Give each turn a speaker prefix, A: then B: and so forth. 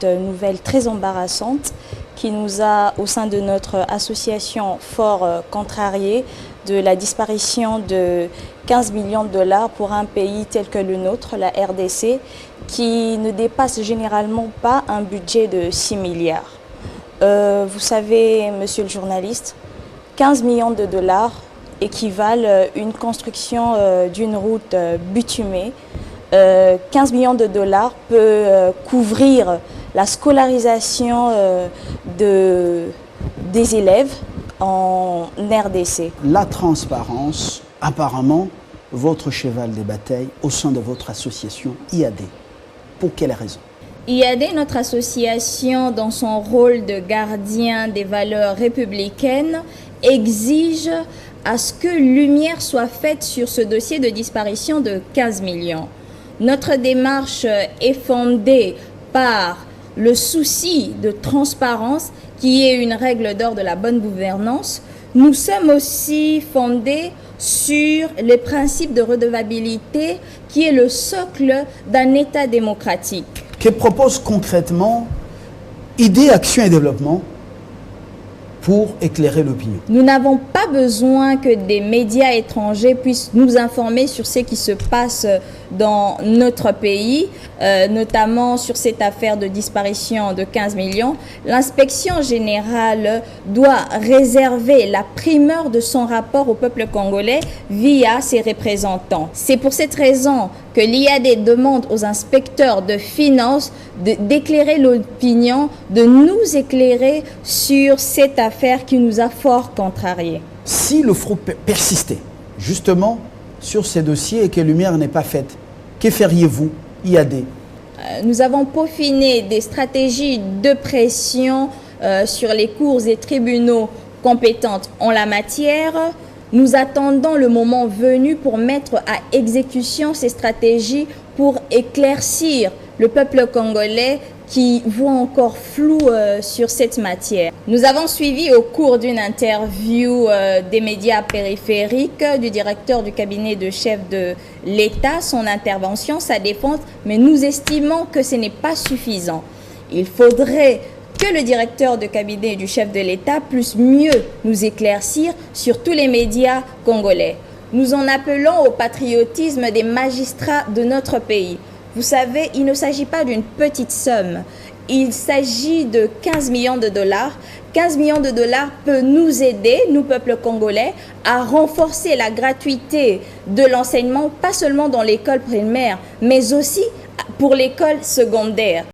A: cette nouvelle très embarrassante qui nous a, au sein de notre association, fort contrariés de la disparition de 15 millions de dollars pour un pays tel que le nôtre, la RDC, qui ne dépasse généralement pas un budget de 6 milliards. Vous savez, monsieur le journaliste, 15 millions de dollars équivalent une construction d'une route bitumée. 15 millions de dollars peut couvrir la scolarisation des élèves en RDC.
B: La transparence, apparemment, votre cheval de bataille au sein de votre association IAD. Pour quelle raison?
C: IAD, notre association, dans son rôle de gardien des valeurs républicaines, exige à ce que lumière soit faite sur ce dossier de disparition de 15 millions. Notre démarche est fondée par le souci de transparence qui est une règle d'or de la bonne gouvernance. Nous sommes aussi fondés sur les principes de redevabilité qui est le socle d'un État démocratique.
B: Que propose concrètement Idées, Action et Développement pour éclairer l'opinion?
C: Nous n'avons pas besoin que des médias étrangers puissent nous informer sur ce qui se passe dans notre pays, notamment sur cette affaire de disparition de 15 millions. L'inspection générale doit réserver la primeur de son rapport au peuple congolais via ses représentants. C'est pour cette raison que l'IAD demande aux inspecteurs de finances d'éclairer l'opinion, de nous éclairer sur cette affaire qui nous a fort contrariés.
B: Si le fraude persistait justement sur ces dossiers et que lumière n'est pas faite, que feriez-vous, IAD?
C: Nous avons peaufiné des stratégies de pression sur les cours et tribunaux compétentes en la matière. Nous attendons le moment venu pour mettre à exécution ces stratégies pour éclaircir le peuple congolais qui voit encore flou sur cette matière. Nous avons suivi au cours d'une interview des médias périphériques du directeur du cabinet de chef de l'État, son intervention, sa défense, mais nous estimons que ce n'est pas suffisant. Il faudrait que le directeur de cabinet du chef de l'État puisse mieux nous éclaircir sur tous les médias congolais. Nous en appelons au patriotisme des magistrats de notre pays. Vous savez, il ne s'agit pas d'une petite somme. Il s'agit de 15 millions de dollars. 15 millions de dollars peut nous aider, nous, peuple congolais, à renforcer la gratuité de l'enseignement, pas seulement dans l'école primaire, mais aussi pour l'école secondaire.